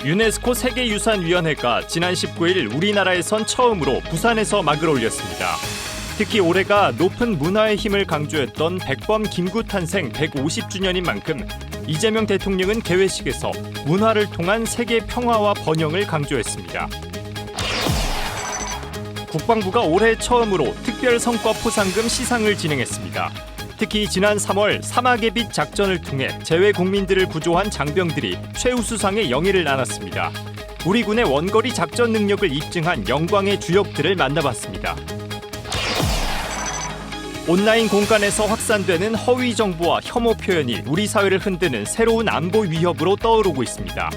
유네스코 세계유산위원회가 지난 19일 우리나라에선 처음으로 부산에서 막을 올렸습니다. 특히 올해가 높은 문화의 힘을 강조했던 백범 김구 탄생 150주년인 만큼 이재명 대통령은 개회식에서 문화를 통한 세계 평화와 번영을 강조했습니다. 국방부가 올해 처음으로 특별성과 포상금 시상을 진행했습니다. 특히 지난 3월 사막의 빛 작전을 통해 재외 국민들을 구조한 장병들이 최우수상의 영예를 나눴습니다. 우리 군의 원거리 작전 능력을 입증한 영광의 주역들을 만나봤습니다. 온라인 공간에서 확산되는 허위 정보와 혐오 표현이 우리 사회를 흔드는 새로운 안보 위협으로 떠오르고 있습니다.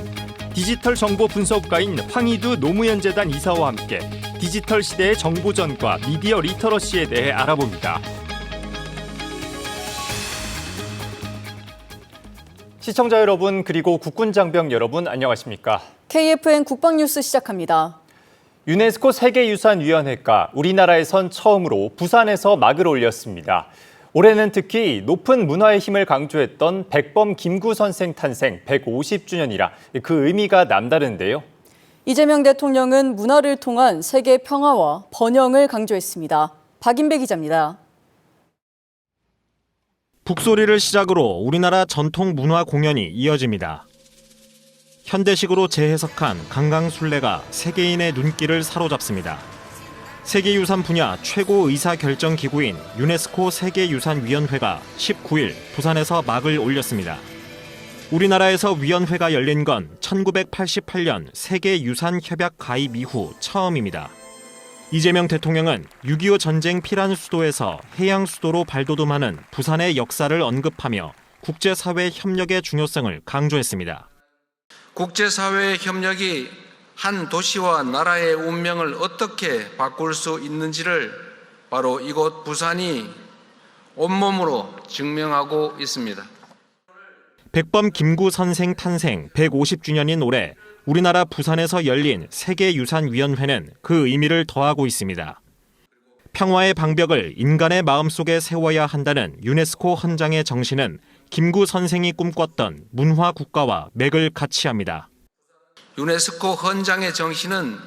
디지털 정보 분석가인 황희두 노무현재단 이사와 함께 디지털 시대의 정보전과 미디어 리터러시에 대해 알아봅니다. 시청자 여러분 그리고 국군 장병 여러분 안녕하십니까? KFN 국방뉴스 시작합니다. 유네스코 세계유산위원회가 우리나라에선 처음으로 부산에서 막을 올렸습니다. 올해는 특히 높은 문화의 힘을 강조했던 백범 김구 선생 탄생 150주년이라 그 의미가 남다른데요. 이재명 대통령은 문화를 통한 세계 평화와 번영을 강조했습니다. 박인배 기자입니다. 북소리를 시작으로 우리나라 전통 문화 공연이 이어집니다. 현대식으로 재해석한 강강술래가 세계인의 눈길을 사로잡습니다. 세계유산 분야 최고 의사결정기구인 유네스코 세계유산위원회가 19일 부산에서 막을 올렸습니다. 우리나라에서 위원회가 열린 건 1988년 세계유산협약 가입 이후 처음입니다. 이재명 대통령은 6.25 전쟁 피란 수도에서 해양 수도로 발돋움하는 부산의 역사를 언급하며 국제사회 협력의 중요성을 강조했습니다. 국제사회의 협력이 한 도시와 나라의 운명을 어떻게 바꿀 수 있는지를 바로 이곳 부산이 온몸으로 증명하고 있습니다. 백범 김구 선생 탄생 150주년인 올해 우리나라 부산에서 열린 세계유산위원회는 그 의미를 더하고 있습니다. 평화의 방벽을 인간의 마음속에 세워야 한다는 유네스코 헌장의 정신은 김구 선생이 꿈꿨던 문화 국가와 맥을 같이 합니다. 유네스코 헌장의 정신은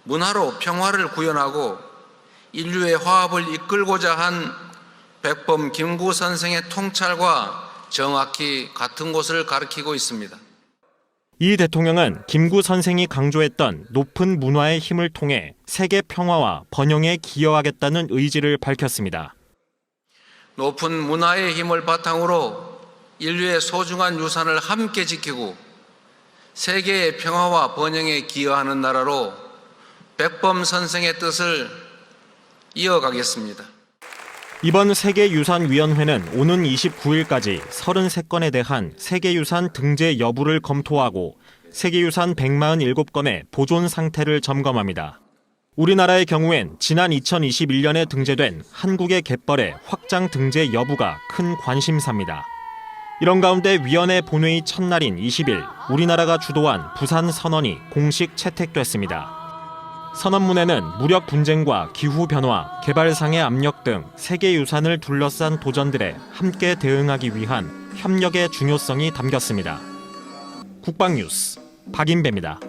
문화로 평화를 구현하고 인류의 화합을 이끌고자 한 백범 김구 선생의 통찰과 정확히 같은 곳을 가리키고 있습니다. 이 대통령은 김구 선생이 강조했던 높은 문화의 힘을 통해 세계 평화와 번영에 기여하겠다는 의지를 밝혔습니다. 높은 문화의 힘을 바탕으로 인류의 소중한 유산을 함께 지키고 세계의 평화와 번영에 기여하는 나라로 백범 선생의 뜻을 이어가겠습니다. 이번 세계유산위원회는 오는 29일까지 33건에 대한 세계유산 등재 여부를 검토하고 세계유산 147건의 보존 상태를 점검합니다. 우리나라의 경우엔 지난 2021년에 등재된 한국의 갯벌의 확장 등재 여부가 큰 관심사입니다. 이런 가운데 위원회 본회의 첫날인 20일 우리나라가 주도한 부산 선언이 공식 채택됐습니다. 선언문에는 무력 분쟁과 기후변화, 개발상의 압력 등 세계유산을 둘러싼 도전들에 함께 대응하기 위한 협력의 중요성이 담겼습니다. 국방뉴스 박인배입니다.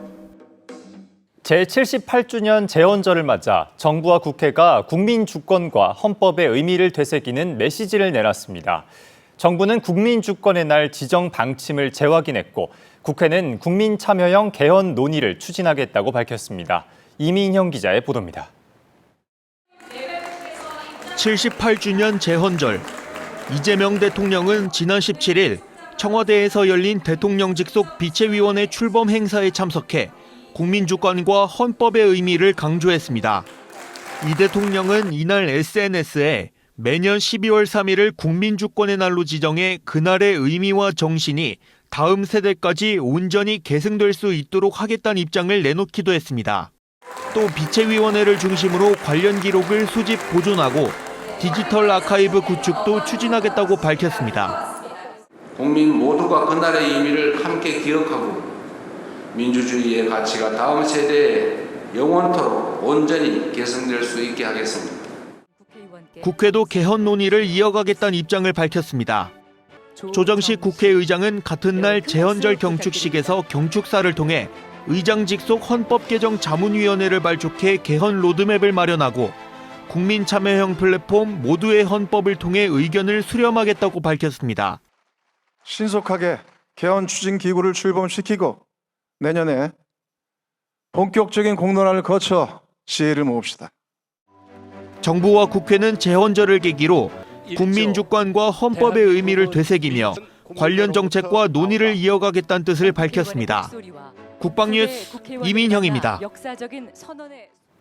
제78주년 재헌절을 맞아 정부와 국회가 국민 주권과 헌법의 의미를 되새기는 메시지를 내놨습니다. 정부는 국민 주권의 날 지정 방침을 재확인했고 국회는 국민 참여형 개헌 논의를 추진하겠다고 밝혔습니다. 이민형 기자의 보도입니다. 78주년 재헌절. 이재명 대통령은 지난 17일 청와대에서 열린 대통령 직속 비체위원회 출범 행사에 참석해 국민주권과 헌법의 의미를 강조했습니다. 이 대통령은 이날 SNS에 매년 12월 3일을 국민주권의 날로 지정해 그날의 의미와 정신이 다음 세대까지 온전히 계승될 수 있도록 하겠다는 입장을 내놓기도 했습니다. 또 비체위원회를 중심으로 관련 기록을 수집 보존하고 디지털 아카이브 구축도 추진하겠다고 밝혔습니다. 국민 모두가 그날의 의미를 함께 기억하고 민주주의의 가치가 다음 세대에 영원토록 온전히 계승될 수 있게 하겠습니다. 국회도 개헌 논의를 이어가겠다는 입장을 밝혔습니다. 조정식 국회의장은 같은 날 재헌절 경축식에서 경축사를 통해 의장 직속 헌법개정 자문위원회를 발족해 개헌 로드맵을 마련하고 국민 참여형 플랫폼 모두의 헌법을 통해 의견을 수렴하겠다고 밝혔습니다. 신속하게 개헌 추진 기구를 출범시키고 내년에 본격적인 공론화를 거쳐 지혜를 모읍시다. 정부와 국회는 재헌절을 계기로 국민 주권과 헌법의 의미를 되새기며 관련 정책과 논의를 이어가겠다는 뜻을 밝혔습니다. 국방뉴스 이민형입니다.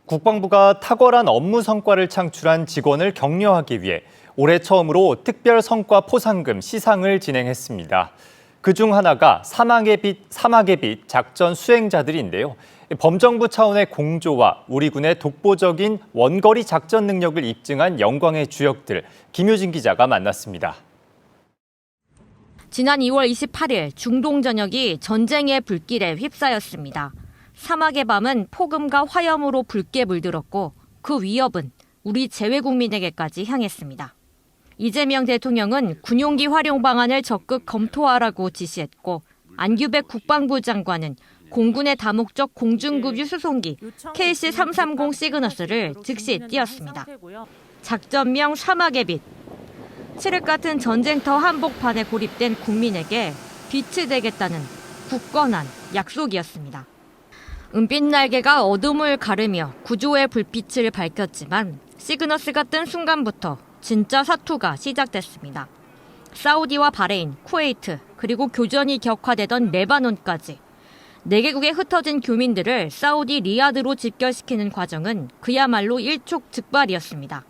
국방부가 탁월한 업무 성과를 창출한 직원을 격려하기 위해 올해 처음으로 특별 성과 포상금 시상을 진행했습니다. 그중 하나가 사막의 빛 작전 수행자들인데요. 범정부 차원의 공조와 우리 군의 독보적인 원거리 작전 능력을 입증한 영광의 주역들, 김효진 기자가 만났습니다. 지난 2월 28일 중동 전역이 전쟁의 불길에 휩싸였습니다. 사막의 밤은 폭음과 화염으로 붉게 물들었고 그 위협은 우리 재외국민에게까지 향했습니다. 이재명 대통령은 군용기 활용 방안을 적극 검토하라고 지시했고 안규백 국방부 장관은 공군의 다목적 공중급유 수송기 KC-330 시그너스를 즉시 띄웠습니다. 작전명 사막의 빛. 칠흑 같은 전쟁터 한복판에 고립된 국민에게 빛이 되겠다는 굳건한 약속이었습니다. 은빛 날개가 어둠을 가르며 구조의 불빛을 밝혔지만 시그너스가 뜬 순간부터 진짜 사투가 시작됐습니다. 사우디와 바레인, 쿠웨이트, 그리고 교전이 격화되던 레바논까지 4개국에 흩어진 교민들을 사우디 리야드로 집결시키는 과정은 그야말로 일촉즉발이었습니다.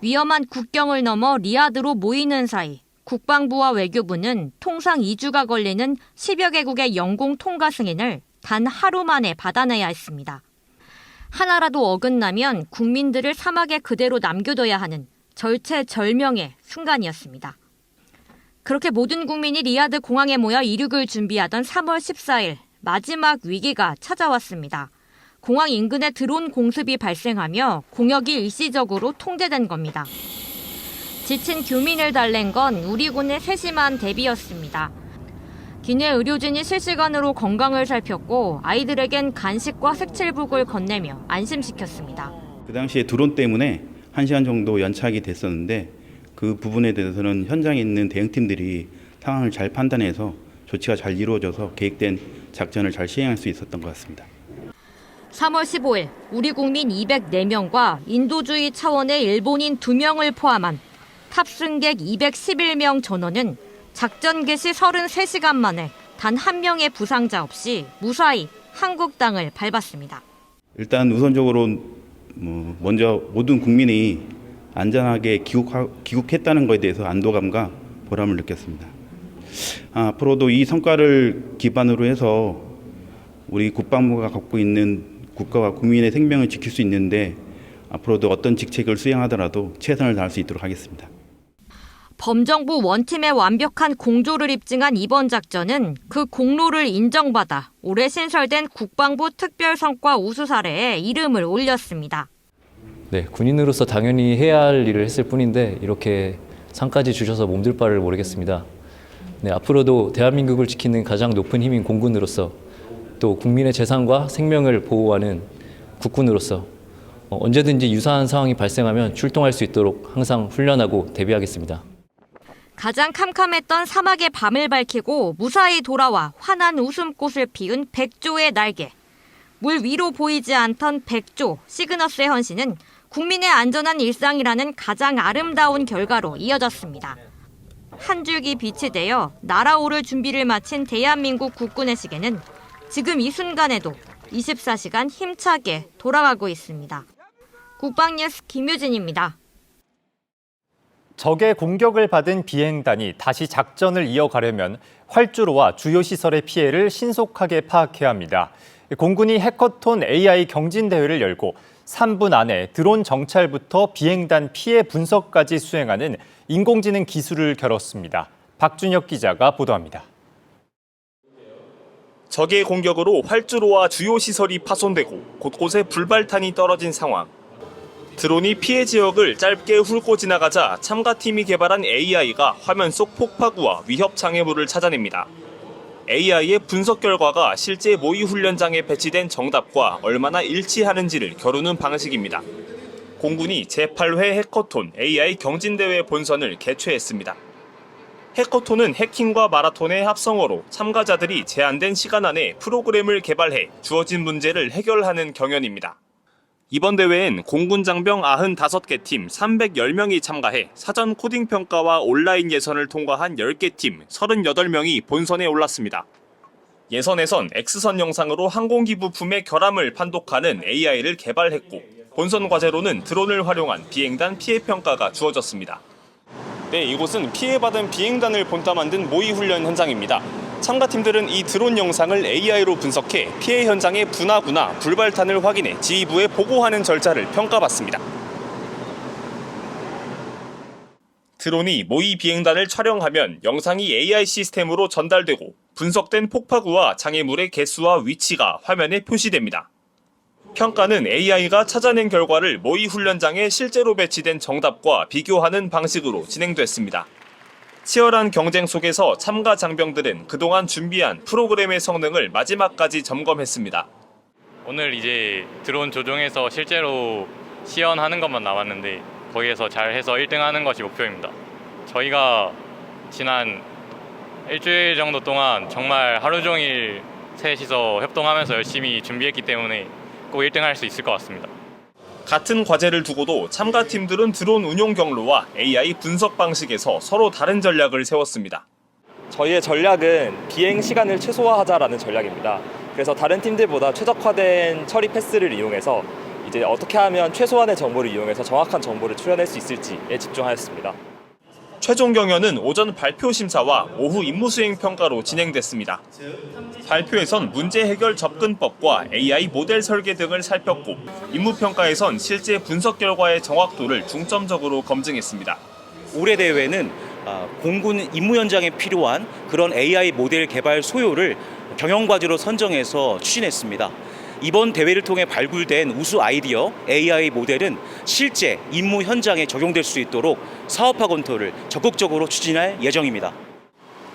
위험한 국경을 넘어 리야드로 모이는 사이 국방부와 외교부는 통상 2주가 걸리는 10여 개국의 영공 통과 승인을 단 하루 만에 받아내야 했습니다. 하나라도 어긋나면 국민들을 사막에 그대로 남겨둬야 하는 절체절명의 순간이었습니다. 그렇게 모든 국민이 리야드 공항에 모여 이륙을 준비하던 3월 14일 마지막 위기가 찾아왔습니다. 공항 인근에 드론 공습이 발생하며 공역이 일시적으로 통제된 겁니다. 지친 교민을 달랜 건 우리 군의 세심한 대비였습니다. 기내 의료진이 실시간으로 건강을 살폈고 아이들에겐 간식과 색칠북을 건네며 안심시켰습니다. 그 당시에 드론 때문에 1시간 정도 연착이 됐었는데 그 부분에 대해서는 현장에 있는 대응팀들이 상황을 잘 판단해서 조치가 잘 이루어져서 계획된 작전을 잘 시행할 수 있었던 것 같습니다. 3월 15일 우리 국민 204명과 인도주의 차원의 일본인 2명을 포함한 탑승객 211명 전원은 작전 개시 33시간 만에 단 한 명의 부상자 없이 무사히 한국 땅을 밟았습니다. 일단 우선적으로 먼저 모든 국민이 안전하게 귀국했다는 것에 대해서 안도감과 보람을 느꼈습니다. 앞으로도 이 성과를 기반으로 해서 우리 국방부가 갖고 있는 국가와 국민의 생명을 지킬 수 있는데 앞으로도 어떤 직책을 수행하더라도 최선을 다할 수 있도록 하겠습니다. 범정부 원팀의 완벽한 공조를 입증한 이번 작전은 그 공로를 인정받아 올해 신설된 국방부 특별성과 우수 사례에 이름을 올렸습니다. 네, 군인으로서 당연히 해야 할 일을 했을 뿐인데 이렇게 상까지 주셔서 몸둘 바를 모르겠습니다. 네, 앞으로도 대한민국을 지키는 가장 높은 힘인 공군으로서 또 국민의 재산과 생명을 보호하는 국군으로서 언제든지 유사한 상황이 발생하면 출동할 수 있도록 항상 훈련하고 대비하겠습니다. 가장 캄캄했던 사막의 밤을 밝히고 무사히 돌아와 환한 웃음꽃을 피운 백조의 날개. 물 위로 보이지 않던 백조 시그너스의 헌신은 국민의 안전한 일상이라는 가장 아름다운 결과로 이어졌습니다. 한 줄기 빛이 되어 날아오를 준비를 마친 대한민국 국군의 시계는 지금 이 순간에도 24시간 힘차게 돌아가고 있습니다. 국방뉴스 김유진입니다. 적의 공격을 받은 비행단이 다시 작전을 이어가려면 활주로와 주요 시설의 피해를 신속하게 파악해야 합니다. 공군이 해커톤 AI 경진대회를 열고 3분 안에 드론 정찰부터 비행단 피해 분석까지 수행하는 인공지능 기술을 겨뤘습니다. 박준혁 기자가 보도합니다. 적의 공격으로 활주로와 주요 시설이 파손되고 곳곳에 불발탄이 떨어진 상황. 드론이 피해 지역을 짧게 훑고 지나가자 참가팀이 개발한 AI가 화면 속 폭파구와 위협 장애물을 찾아냅니다. AI의 분석 결과가 실제 모의 훈련장에 배치된 정답과 얼마나 일치하는지를 겨루는 방식입니다. 공군이 제8회 해커톤 AI 경진대회 본선을 개최했습니다. 해커톤은 해킹과 마라톤의 합성어로 참가자들이 제한된 시간 안에 프로그램을 개발해 주어진 문제를 해결하는 경연입니다. 이번 대회엔 공군 장병 95개 팀 310명이 참가해 사전 코딩 평가와 온라인 예선을 통과한 10개 팀 38명이 본선에 올랐습니다. 예선에선 X선 영상으로 항공기 부품의 결함을 판독하는 AI를 개발했고 본선 과제로는 드론을 활용한 비행단 피해 평가가 주어졌습니다. 네, 이곳은 피해받은 비행단을 본따 만든 모의 훈련 현장입니다. 참가팀들은 이 드론 영상을 AI로 분석해 피해 현장의 분화구나 불발탄을 확인해 지휘부에 보고하는 절차를 평가받습니다. 드론이 모의 비행단을 촬영하면 영상이 AI 시스템으로 전달되고 분석된 폭파구와 장애물의 개수와 위치가 화면에 표시됩니다. 평가는 AI가 찾아낸 결과를 모의 훈련장에 실제로 배치된 정답과 비교하는 방식으로 진행됐습니다. 치열한 경쟁 속에서 참가 장병들은 그동안 준비한 프로그램의 성능을 마지막까지 점검했습니다. 오늘 이제 드론 조종해서 실제로 시연하는 것만 남았는데 거기에서 잘해서 1등하는 것이 목표입니다. 저희가 지난 일주일 정도 동안 정말 하루 종일 셋이서 협동하면서 열심히 준비했기 때문에 꼭 1등할 수 있을 것 같습니다. 같은 과제를 두고도 참가팀들은 드론 운용 경로와 AI 분석 방식에서 서로 다른 전략을 세웠습니다. 저희의 전략은 비행 시간을 최소화하자라는 전략입니다. 그래서 다른 팀들보다 최적화된 처리 패스를 이용해서 이제 어떻게 하면 최소한의 정보를 이용해서 정확한 정보를 추려낼 수 있을지에 집중하였습니다. 최종 경연은 오전 발표 심사와 오후 임무 수행 평가로 진행됐습니다. 발표에선 문제 해결 접근법과 AI 모델 설계 등을 살폈고 임무 평가에선 실제 분석 결과의 정확도를 중점적으로 검증했습니다. 올해 대회는 공군 임무 현장에 필요한 그런 AI 모델 개발 소요를 경영과제로 선정해서 추진했습니다. 이번 대회를 통해 발굴된 우수 아이디어 AI 모델은 실제 임무 현장에 적용될 수 있도록 사업화 검토를 적극적으로 추진할 예정입니다.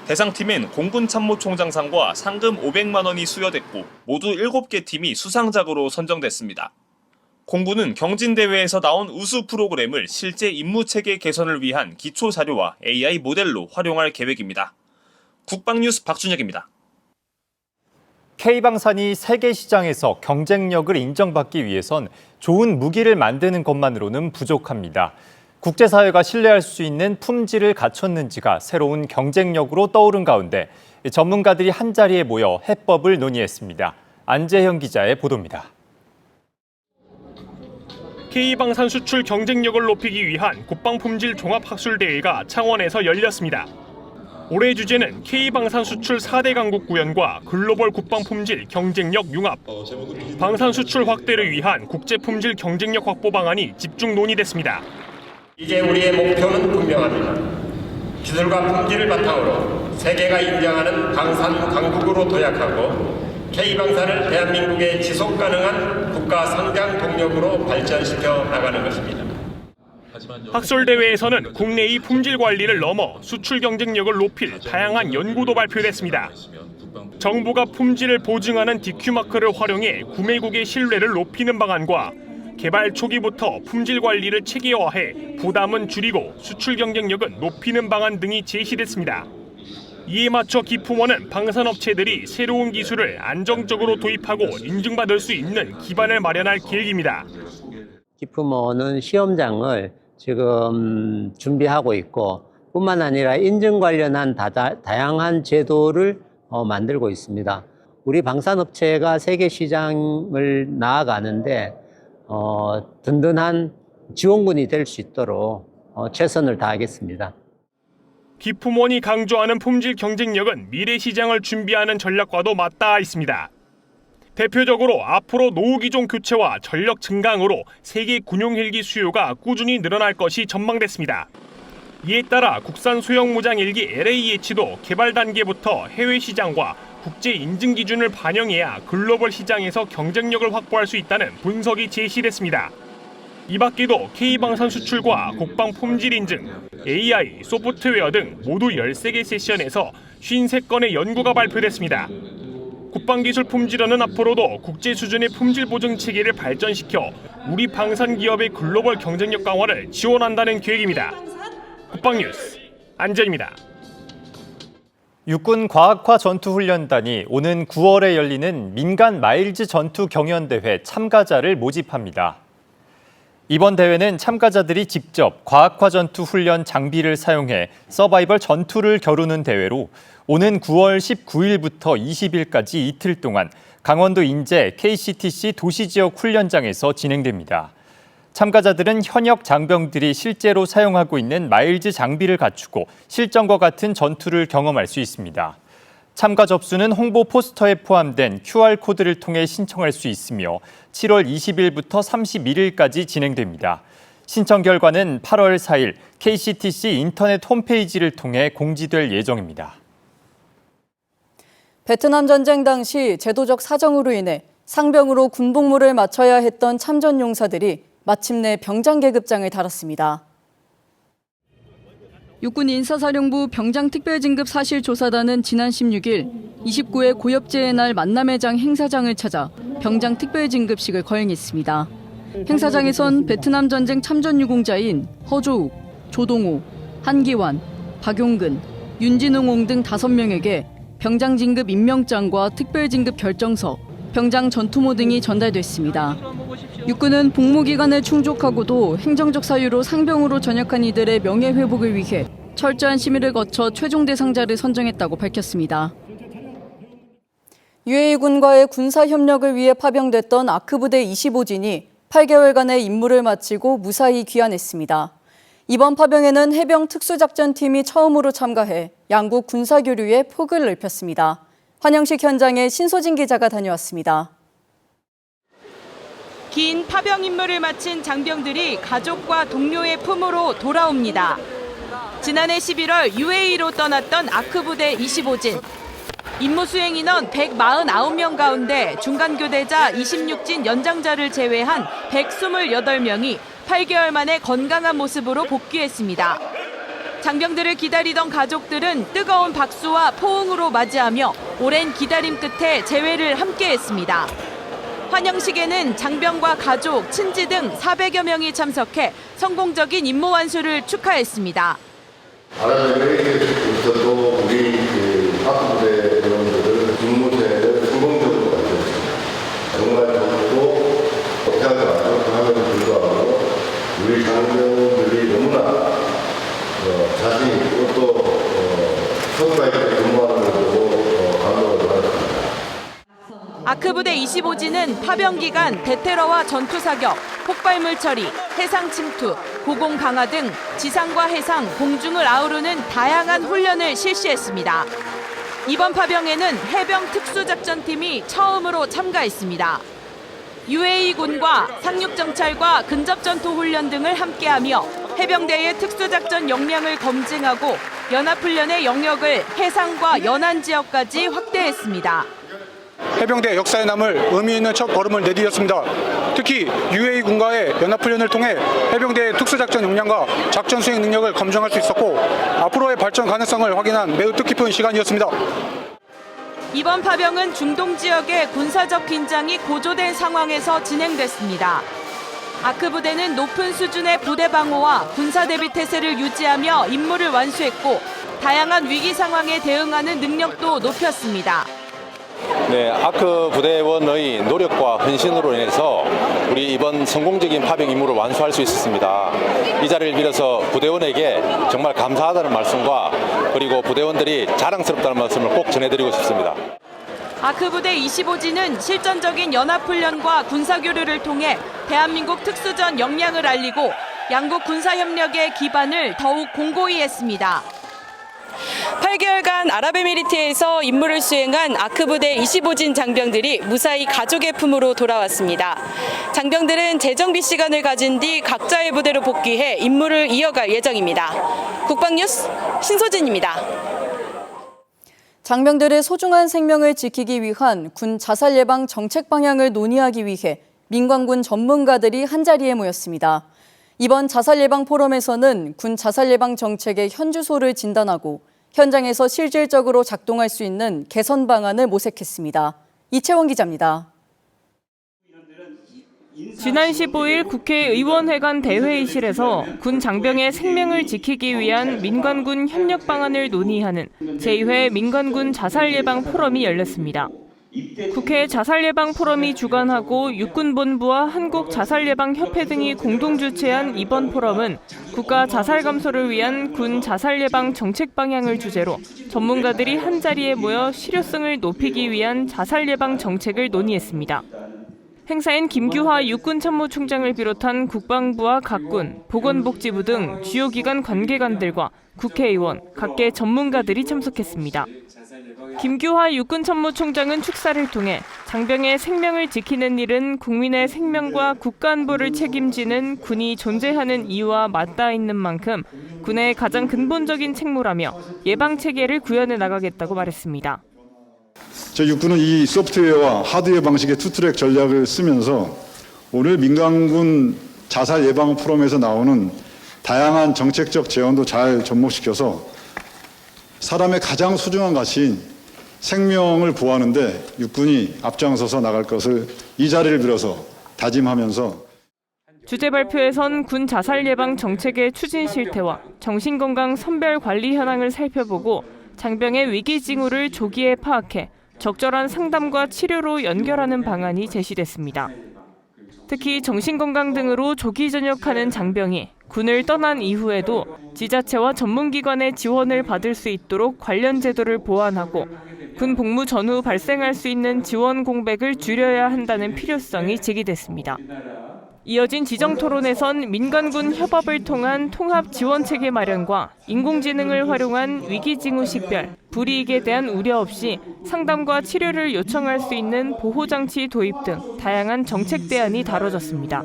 대상팀엔 공군 참모총장상과 상금 500만 원이 수여됐고 모두 7개 팀이 수상작으로 선정됐습니다. 공군은 경진대회에서 나온 우수 프로그램을 실제 임무체계 개선을 위한 기초 자료와 AI 모델로 활용할 계획입니다. 국방뉴스 박준혁입니다. K방산이 세계 시장에서 경쟁력을 인정받기 위해선 좋은 무기를 만드는 것만으로는 부족합니다. 국제사회가 신뢰할 수 있는 품질을 갖췄는지가 새로운 경쟁력으로 떠오른 가운데 전문가들이 한자리에 모여 해법을 논의했습니다. 안재현 기자의 보도입니다. K방산 수출 경쟁력을 높이기 위한 국방품질 종합학술대회가 창원에서 열렸습니다. 올해 주제는 K방산 수출 4대 강국 구현과 글로벌 국방품질 경쟁력 융합, 방산 수출 확대를 위한 국제품질 경쟁력 확보 방안이 집중 논의됐습니다. 이제 우리의 목표는 분명합니다. 기술과 품질을 바탕으로 세계가 인정하는 방산 강국으로 도약하고 K방산을 대한민국의 지속 가능한 국가 성장 동력으로 발전시켜 나가는 것입니다. 학술대회에서는 국내의 품질 관리를 넘어 수출 경쟁력을 높일 다양한 연구도 발표됐습니다. 정부가 품질을 보증하는 DQ마크를 활용해 구매국의 신뢰를 높이는 방안과 개발 초기부터 품질 관리를 체계화해 부담은 줄이고 수출 경쟁력은 높이는 방안 등이 제시됐습니다. 이에 맞춰 기품원은 방산업체들이 새로운 기술을 안정적으로 도입하고 인증받을 수 있는 기반을 마련할 계획입니다. 기품원은 시험장을 지금 준비하고 있고 뿐만 아니라 인증 관련한 다양한 제도를 만들고 있습니다. 우리 방산업체가 세계 시장을 나아가는데 든든한 지원군이 될 수 있도록 최선을 다하겠습니다. 기품원이 강조하는 품질 경쟁력은 미래 시장을 준비하는 전략과도 맞닿아 있습니다. 대표적으로 앞으로 노후기종 교체와 전력 증강으로 세계 군용 헬기 수요가 꾸준히 늘어날 것이 전망됐습니다. 이에 따라 국산 소형 무장 헬기 LAH도 개발 단계부터 해외 시장과 국제 인증 기준을 반영해야 글로벌 시장에서 경쟁력을 확보할 수 있다는 분석이 제시됐습니다. 이 밖에도 K방산 수출과 국방 품질 인증, AI, 소프트웨어 등 모두 13개 세션에서 53건의 연구가 발표됐습니다. 국방기술 품질원은 앞으로도 국제 수준의 품질 보증 체계를 발전시켜 우리 방산 기업의 글로벌 경쟁력 강화를 지원한다는 계획입니다. 국방뉴스 안전입니다. 육군 과학화 전투훈련단이 오는 9월에 열리는 민간 마일즈 전투 경연대회 참가자를 모집합니다. 이번 대회는 참가자들이 직접 과학화 전투 훈련 장비를 사용해 서바이벌 전투를 겨루는 대회로 오는 9월 19일부터 20일까지 이틀 동안 강원도 인제 KCTC 도시지역 훈련장에서 진행됩니다. 참가자들은 현역 장병들이 실제로 사용하고 있는 마일즈 장비를 갖추고 실전과 같은 전투를 경험할 수 있습니다. 참가 접수는 홍보 포스터에 포함된 QR코드를 통해 신청할 수 있으며 7월 20일부터 31일까지 진행됩니다. 신청 결과는 8월 4일 KCTC 인터넷 홈페이지를 통해 공지될 예정입니다. 베트남 전쟁 당시 제도적 사정으로 인해 상병으로 군복무를 마쳐야 했던 참전 용사들이 마침내 병장 계급장을 달았습니다. 육군 인사사령부 병장특별진급 사실조사단은 지난 16일 29회 고엽제의 날 만남회장 행사장을 찾아 병장특별진급식을 거행했습니다. 행사장에선 베트남 전쟁 참전 유공자인 허조욱, 조동호, 한기환, 박용근, 윤진웅 등 5명에게 병장진급 임명장과 특별진급 결정서, 병장 전투모 등이 전달됐습니다. 육군은 복무기간을 충족하고도 행정적 사유로 상병으로 전역한 이들의 명예회복을 위해 철저한 심의를 거쳐 최종 대상자를 선정했다고 밝혔습니다. UAE군과의 군사협력을 위해 파병됐던 아크부대 25진이 8개월간의 임무를 마치고 무사히 귀환했습니다. 이번 파병에는 해병 특수작전팀이 처음으로 참가해 양국 군사교류에 폭을 넓혔습니다. 환영식 현장에 신소진 기자가 다녀왔습니다. 긴 파병 임무를 마친 장병들이 가족과 동료의 품으로 돌아옵니다. 지난해 11월 UAE로 떠났던 아크부대 25진. 임무 수행 인원 149명 가운데 중간교대자 26진 연장자를 제외한 128명이 8개월 만에 건강한 모습으로 복귀했습니다. 장병들을 기다리던 가족들은 뜨거운 박수와 포옹으로 맞이하며 오랜 기다림 끝에 재회를 함께했습니다. 환영식에는 장병과 가족, 친지 등 400여 명이 참석해 성공적인 임무 완수를 축하했습니다. 아랍에미리트에서도 우리 아크부대 대원들을 군무대를 성공적으로 만들었습니다. 정말 저도 생각하면서 불구하고 우리 장병들이 너무나 자신 있고 또 서로가 이렇게 근무하는 것도 감동을 받았습니다. 아크부대 25진은 파병 기간 대테러와 전투 사격, 폭발물 처리, 해상 침투, 고공 강화 등 지상과 해상, 공중을 아우르는 다양한 훈련을 실시했습니다. 이번 파병에는 해병 특수작전팀이 처음으로 참가했습니다. UAE군과 상륙정찰과 근접전투 훈련 등을 함께하며 해병대의 특수작전 역량을 검증하고 연합훈련의 영역을 해상과 연안 지역까지 확대했습니다. 해병대 역사에 남을 의미 있는 첫 걸음을 내디뎠습니다. 특히 UAE군과의 연합훈련을 통해 해병대의 특수작전 역량과 작전 수행 능력을 검증할 수 있었고 앞으로의 발전 가능성을 확인한 매우 뜻깊은 시간이었습니다. 이번 파병은 중동 지역의 군사적 긴장이 고조된 상황에서 진행됐습니다. 아크부대는 높은 수준의 부대 방어와 군사 대비 태세를 유지하며 임무를 완수했고 다양한 위기 상황에 대응하는 능력도 높였습니다. 네, 아크 부대원의 노력과 헌신으로 인해서 우리 이번 성공적인 파병 임무를 완수할 수 있었습니다. 이 자리를 빌어서 부대원에게 정말 감사하다는 말씀과 그리고 부대원들이 자랑스럽다는 말씀을 꼭 전해드리고 싶습니다. 아크부대 25진은 실전적인 연합훈련과 군사교류를 통해 대한민국 특수전 역량을 알리고 양국 군사협력의 기반을 더욱 공고히 했습니다. 8개월간 아랍에미리트에서 임무를 수행한 아크부대 25진 장병들이 무사히 가족의 품으로 돌아왔습니다. 장병들은 재정비 시간을 가진 뒤 각자의 부대로 복귀해 임무를 이어갈 예정입니다. 국방뉴스 신소진입니다. 장병들의 소중한 생명을 지키기 위한 군 자살 예방 정책 방향을 논의하기 위해 민관군 전문가들이 한자리에 모였습니다. 이번 자살 예방 포럼에서는 군 자살 예방 정책의 현주소를 진단하고 현장에서 실질적으로 작동할 수 있는 개선 방안을 모색했습니다. 이채원 기자입니다. 지난 15일 국회의원회관 대회의실에서 군 장병의 생명을 지키기 위한 민관군 협력 방안을 논의하는 제2회 민관군 자살 예방 포럼이 열렸습니다. 국회 자살 예방 포럼이 주관하고 육군본부와 한국자살예방협회 등이 공동 주최한 이번 포럼은 국가 자살 감소를 위한 군 자살 예방 정책 방향을 주제로 전문가들이 한자리에 모여 실효성을 높이기 위한 자살 예방 정책을 논의했습니다. 행사엔 김규하 육군참모총장을 비롯한 국방부와 각군, 보건복지부 등 주요 기관 관계관들과 국회의원, 각계 전문가들이 참석했습니다. 김규하 육군참모총장은 축사를 통해 장병의 생명을 지키는 일은 국민의 생명과 국가 안보를 책임지는 군이 존재하는 이유와 맞닿아 있는 만큼 군의 가장 근본적인 책무라며 예방 체계를 구현해 나가겠다고 말했습니다. 저희 육군은 이 소프트웨어와 하드웨어 방식의 투트랙 전략을 쓰면서 오늘 민간군 자살 예방 포럼에서 나오는 다양한 정책적 제언도 잘 접목시켜서 사람의 가장 소중한 가치인 생명을 보호하는데 육군이 앞장서서 나갈 것을 이 자리를 빌어서 다짐하면서 주제 발표에선 군 자살 예방 정책의 추진 실태와 정신건강 선별 관리 현황을 살펴보고 장병의 위기 징후를 조기에 파악해 적절한 상담과 치료로 연결하는 방안이 제시됐습니다. 특히 정신건강 등으로 조기 전역하는 장병이 군을 떠난 이후에도 지자체와 전문기관의 지원을 받을 수 있도록 관련 제도를 보완하고 군 복무 전후 발생할 수 있는 지원 공백을 줄여야 한다는 필요성이 제기됐습니다. 이어진 지정토론에선 민간군 협업을 통한 통합 지원 체계 마련과 인공지능을 활용한 위기징후 식별, 불이익에 대한 우려 없이 상담과 치료를 요청할 수 있는 보호장치 도입 등 다양한 정책 대안이 다뤄졌습니다.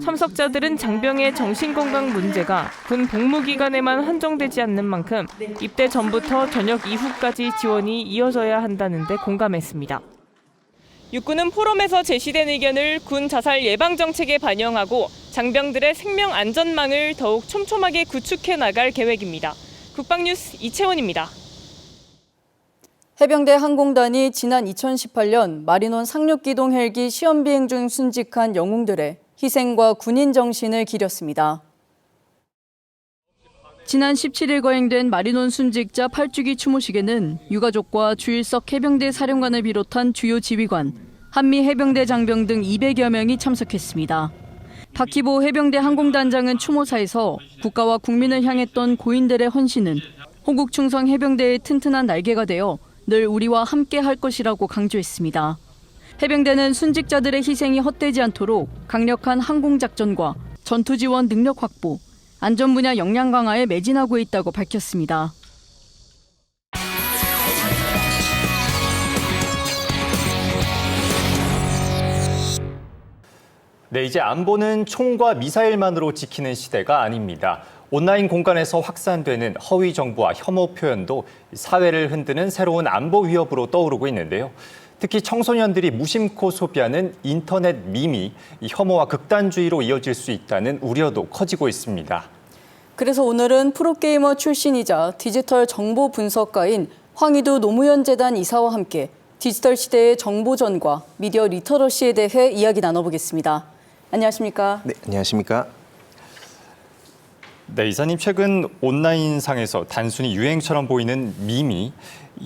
참석자들은 장병의 정신건강 문제가 군 복무기간에만 한정되지 않는 만큼 입대 전부터 전역 이후까지 지원이 이어져야 한다는 데 공감했습니다. 육군은 포럼에서 제시된 의견을 군 자살 예방 정책에 반영하고 장병들의 생명 안전망을 더욱 촘촘하게 구축해 나갈 계획입니다. 국방뉴스 이채원입니다. 해병대 항공단이 지난 2018년 마린원 상륙기동 헬기 시험 비행 중 순직한 영웅들의 희생과 군인 정신을 기렸습니다. 지난 17일 거행된 마린원 순직자 8주기 추모식에는 유가족과 주일석 해병대 사령관을 비롯한 주요 지휘관, 한미 해병대 장병 등 200여 명이 참석했습니다. 박희보 해병대 항공단장은 추모사에서 국가와 국민을 향했던 고인들의 헌신은 호국 충성 해병대의 튼튼한 날개가 되어 늘 우리와 함께 할 것이라고 강조했습니다. 해병대는 순직자들의 희생이 헛되지 않도록 강력한 항공작전과 전투지원 능력 확보, 안전 분야 역량 강화에 매진하고 있다고 밝혔습니다. 네, 이제 안보는 총과 미사일만으로 지키는 시대가 아닙니다. 온라인 공간에서 확산되는 허위 정보와 혐오 표현도 사회를 흔드는 새로운 안보 위협으로 떠오르고 있는데요. 특히 청소년들이 무심코 소비하는 인터넷 밈이 혐오와 극단주의로 이어질 수 있다는 우려도 커지고 있습니다. 그래서 오늘은 프로게이머 출신이자 디지털 정보 분석가인 황희두 노무현 재단 이사와 함께 디지털 시대의 정보전과 미디어 리터러시에 대해 이야기 나눠보겠습니다. 안녕하십니까? 네, 안녕하십니까? 네, 이사님, 최근 온라인상에서 단순히 유행처럼 보이는 밈이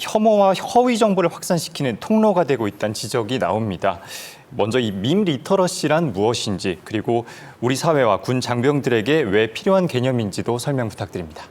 혐오와 허위 정보를 확산시키는 통로가 되고 있다는 지적이 나옵니다. 먼저 이 밈 리터러시란 무엇인지, 그리고 우리 사회와 군 장병들에게 왜 필요한 개념인지도 설명 부탁드립니다.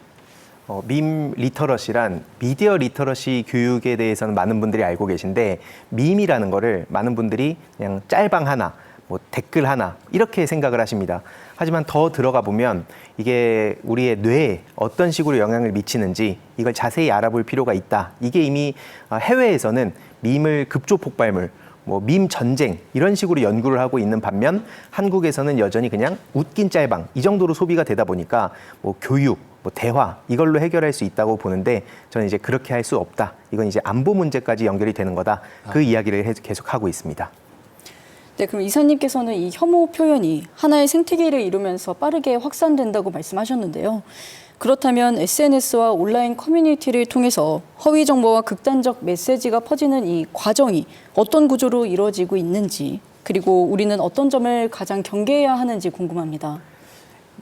밈 리터러시란 미디어 리터러시 교육에 대해서는 많은 분들이 알고 계신데, 밈이라는 거를 많은 분들이 그냥 짤방 하나, 뭐 댓글 하나 이렇게 생각을 하십니다. 하지만 더 들어가 보면 이게 우리의 뇌에 어떤 식으로 영향을 미치는지 이걸 자세히 알아볼 필요가 있다. 이게 이미 해외에서는 밈을 급조 폭발물, 뭐 밈 전쟁 이런 식으로 연구를 하고 있는 반면 한국에서는 여전히 그냥 웃긴 짤방 이 정도로 소비가 되다 보니까 뭐 교육, 뭐 대화 이걸로 해결할 수 있다고 보는데, 저는 이제 그렇게 할 수 없다. 이건 이제 안보 문제까지 연결이 되는 거다. 그 이야기를 계속 하고 있습니다. 네, 그럼 이사님께서는 이 혐오 표현이 하나의 생태계를 이루면서 빠르게 확산된다고 말씀하셨는데요. 그렇다면 SNS와 온라인 커뮤니티를 통해서 허위 정보와 극단적 메시지가 퍼지는 이 과정이 어떤 구조로 이루어지고 있는지, 그리고 우리는 어떤 점을 가장 경계해야 하는지 궁금합니다.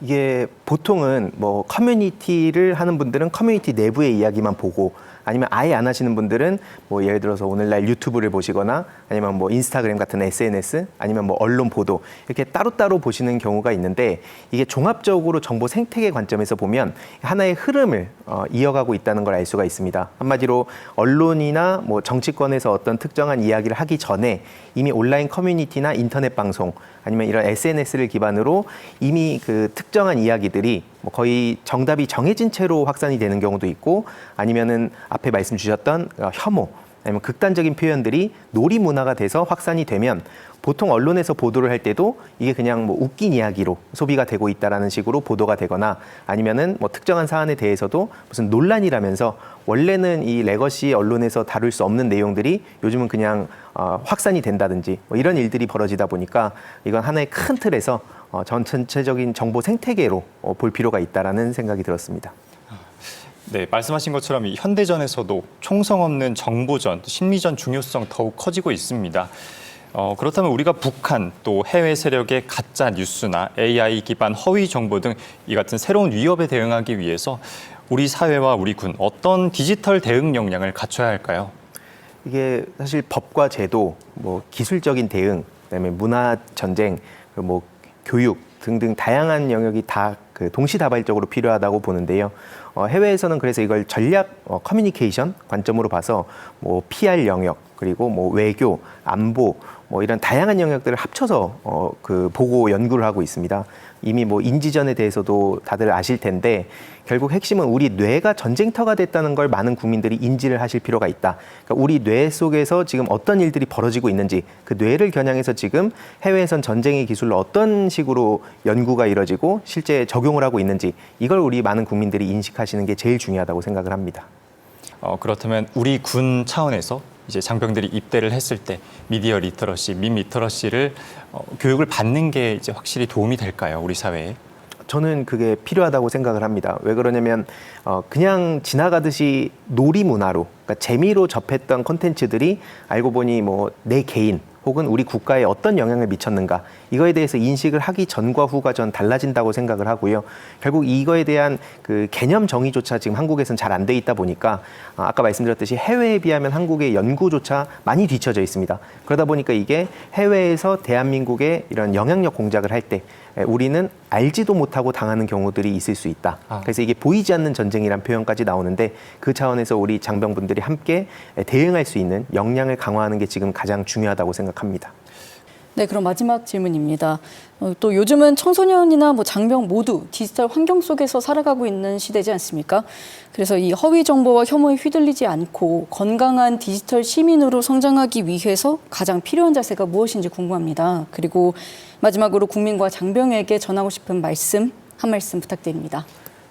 이게 보통은 뭐 커뮤니티를 하는 분들은 커뮤니티 내부의 이야기만 보고, 아니면 아예 안 하시는 분들은 뭐 예를 들어서 오늘날 유튜브를 보시거나 아니면 뭐 인스타그램 같은 SNS, 아니면 뭐 언론 보도, 이렇게 따로따로 보시는 경우가 있는데, 이게 종합적으로 정보 생태계 관점에서 보면 하나의 흐름을 이어가고 있다는 걸 알 수가 있습니다. 한마디로 언론이나 뭐 정치권에서 어떤 특정한 이야기를 하기 전에 이미 온라인 커뮤니티나 인터넷 방송, 아니면 이런 SNS를 기반으로 이미 그 특정한 이야기들이 뭐 거의 정답이 정해진 채로 확산이 되는 경우도 있고, 아니면은 앞에 말씀 주셨던 혐오, 아니면 극단적인 표현들이 놀이 문화가 돼서 확산이 되면 보통 언론에서 보도를 할 때도 이게 그냥 뭐 웃긴 이야기로 소비가 되고 있다라는 식으로 보도가 되거나, 아니면은 뭐 특정한 사안에 대해서도 무슨 논란이라면서 원래는 이 레거시 언론에서 다룰 수 없는 내용들이 요즘은 그냥 확산이 된다든지 뭐 이런 일들이 벌어지다 보니까 이건 하나의 큰 틀에서 전체적인 정보 생태계로 볼 필요가 있다라는 생각이 들었습니다. 네, 말씀하신 것처럼 이 현대전에서도 총성 없는 정보전, 심리전 중요성 더욱 커지고 있습니다. 그렇다면 우리가 북한 또 해외 세력의 가짜 뉴스나 AI 기반 허위 정보 등 이 같은 새로운 위협에 대응하기 위해서 우리 사회와 우리 군 어떤 디지털 대응 역량을 갖춰야 할까요? 이게 사실 법과 제도, 뭐 기술적인 대응, 그다음에 문화 전쟁, 뭐 교육 등등 다양한 영역이 다 그 동시다발적으로 필요하다고 보는데요. 해외에서는 그래서 이걸 전략 커뮤니케이션 관점으로 봐서 뭐 PR 영역, 그리고 뭐 외교, 안보, 뭐 이런 다양한 영역들을 합쳐서 그 보고 연구를 하고 있습니다. 이미 뭐 인지전에 대해서도 다들 아실 텐데, 결국 핵심은 우리 뇌가 전쟁터가 됐다는 걸 많은 국민들이 인지를 하실 필요가 있다. 그러니까 우리 뇌 속에서 지금 어떤 일들이 벌어지고 있는지, 그 뇌를 겨냥해서 지금 해외에선 전쟁의 기술로 어떤 식으로 연구가 이뤄지고 실제 적용을 하고 있는지, 이걸 우리 많은 국민들이 인식하시는 게 제일 중요하다고 생각을 합니다. 그렇다면 우리 군 차원에서 이제 장병들이 입대를 했을 때 미디어 리터러시, 밈 리터러시를 교육을 받는 게 이제 확실히 도움이 될까요, 우리 사회에? 저는 그게 필요하다고 생각을 합니다. 왜 그러냐면 그냥 지나가듯이 놀이 문화로, 그러니까 재미로 접했던 콘텐츠들이 알고 보니 뭐 내 개인 혹은 우리 국가에 어떤 영향을 미쳤는가, 이거에 대해서 인식을 하기 전과 후가 전 달라진다고 생각을 하고요. 결국 이거에 대한 그 개념 정의조차 지금 한국에서는 잘 안 돼 있다 보니까 아까 말씀드렸듯이 해외에 비하면 한국의 연구조차 많이 뒤처져 있습니다. 그러다 보니까 이게 해외에서 대한민국의 이런 영향력 공작을 할 때 우리는 알지도 못하고 당하는 경우들이 있을 수 있다. 그래서 이게 보이지 않는 전쟁이란 표현까지 나오는데, 그 차원에서 우리 장병분들이 함께 대응할 수 있는 역량을 강화하는 게 지금 가장 중요하다고 생각합니다. 네, 그럼 마지막 질문입니다. 또 요즘은 청소년이나 뭐 장병 모두 디지털 환경 속에서 살아가고 있는 시대지 않습니까? 그래서 이 허위 정보와 혐오에 휘둘리지 않고 건강한 디지털 시민으로 성장하기 위해서 가장 필요한 자세가 무엇인지 궁금합니다. 그리고 마지막으로 국민과 장병에게 전하고 싶은 말씀, 한 말씀 부탁드립니다.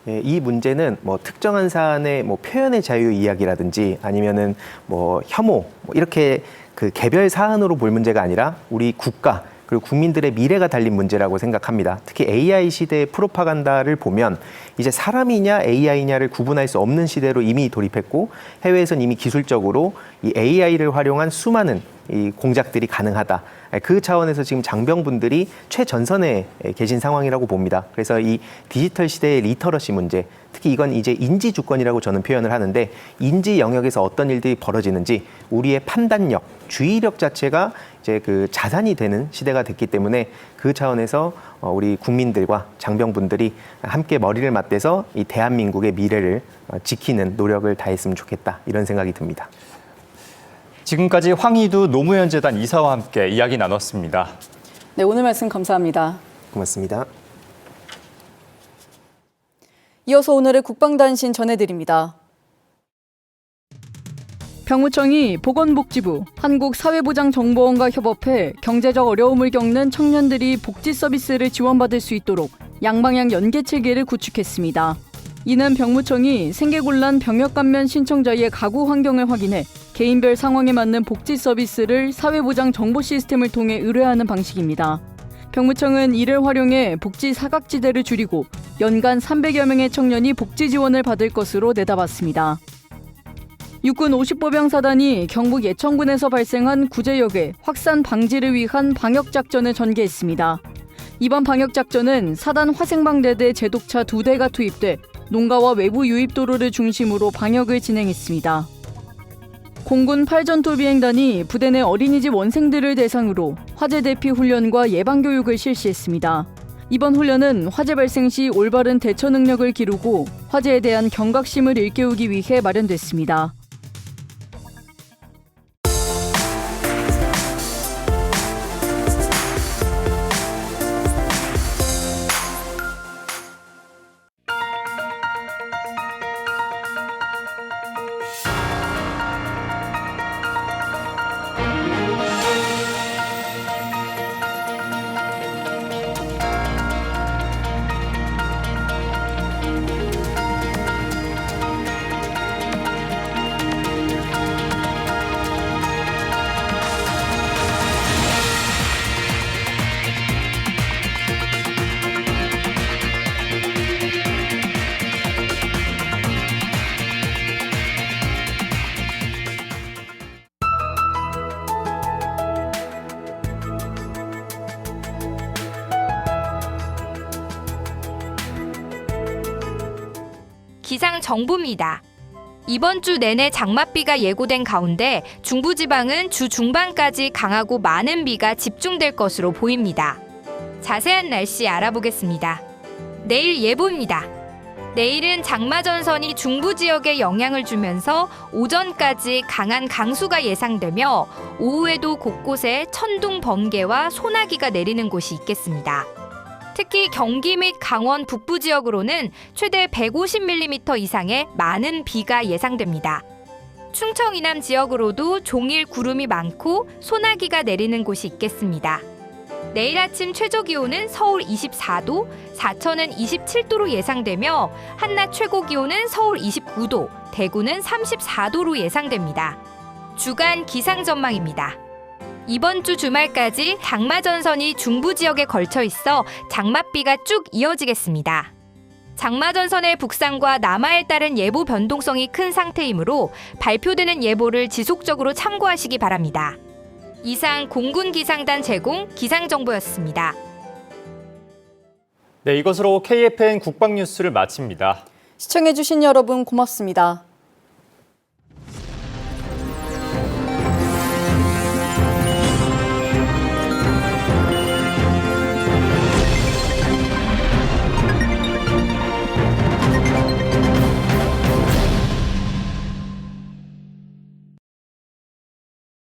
예, 이 문제는 뭐 특정한 사안의 뭐 표현의 자유 이야기라든지 아니면은 뭐 혐오 뭐 이렇게 그 개별 사안으로 볼 문제가 아니라 우리 국가 그리고 국민들의 미래가 달린 문제라고 생각합니다. 특히 AI 시대의 프로파간다를 보면 이제 사람이냐 AI냐를 구분할 수 없는 시대로 이미 돌입했고, 해외에서는 이미 기술적으로 이 AI를 활용한 수많은 이 공작들이 가능하다. 그 차원에서 지금 장병분들이 최전선에 계신 상황이라고 봅니다. 그래서 이 디지털 시대의 리터러시 문제, 특히 이건 이제 인지 주권이라고 저는 표현을 하는데, 인지 영역에서 어떤 일들이 벌어지는지 우리의 판단력, 주의력 자체가 이제 그 자산이 되는 시대가 됐기 때문에, 그 차원에서 우리 국민들과 장병분들이 함께 머리를 맞대서 이 대한민국의 미래를 지키는 노력을 다했으면 좋겠다, 이런 생각이 듭니다. 지금까지 황희두 노무현재단 이사와 함께 이야기 나눴습니다. 네, 오늘 말씀 감사합니다. 고맙습니다. 이어서 오늘의 국방단신 전해드립니다. 병무청이 보건복지부, 한국사회보장정보원과 협업해 경제적 어려움을 겪는 청년들이 복지 서비스를 지원받을 수 있도록 양방향 연계 체계를 구축했습니다. 이는 병무청이 생계곤란 병역 감면 신청자의 가구 환경을 확인해 개인별 상황에 맞는 복지 서비스를 사회보장 정보 시스템을 통해 의뢰하는 방식입니다. 병무청은 이를 활용해 복지 사각지대를 줄이고 연간 300여 명의 청년이 복지 지원을 받을 것으로 내다봤습니다. 육군 50보병 사단이 경북 예천군에서 발생한 구제역의 확산 방지를 위한 방역작전을 전개했습니다. 이번 방역작전은 사단 화생방대대 제독차 2대가 투입돼 농가와 외부 유입도로를 중심으로 방역을 진행했습니다. 공군 8전투 비행단이 부대 내 어린이집 원생들을 대상으로 화재 대피 훈련과 예방교육을 실시했습니다. 이번 훈련은 화재 발생 시 올바른 대처 능력을 기르고 화재에 대한 경각심을 일깨우기 위해 마련됐습니다. 기상 정보입니다. 이번 주 내내 장맛비가 예고된 가운데 중부지방은 주 중반까지 강하고 많은 비가 집중될 것으로 보입니다. 자세한 날씨 알아보겠습니다. 내일 예보입니다. 내일은 장마전선이 중부 지역에 영향을 주면서 오전까지 강한 강수가 예상되며 오후에도 곳곳에 천둥, 번개와 소나기가 내리는 곳이 있겠습니다. 특히 경기 및 강원 북부 지역으로는 최대 150mm 이상의 많은 비가 예상됩니다. 충청 이남 지역으로도 종일 구름이 많고 소나기가 내리는 곳이 있겠습니다. 내일 아침 최저기온은 서울 24도, 사천은 27도로 예상되며 한낮 최고기온은 서울 29도, 대구는 34도로 예상됩니다. 주간 기상 전망입니다. 이번 주 주말까지 장마전선이 중부 지역에 걸쳐 있어 장맛비가 쭉 이어지겠습니다. 장마전선의 북상과 남하에 따른 예보 변동성이 큰 상태이므로 발표되는 예보를 지속적으로 참고하시기 바랍니다. 이상 공군 기상단 제공 기상정보였습니다. 네, 이것으로 KFN 국방뉴스를 마칩니다. 시청해주신 여러분 고맙습니다.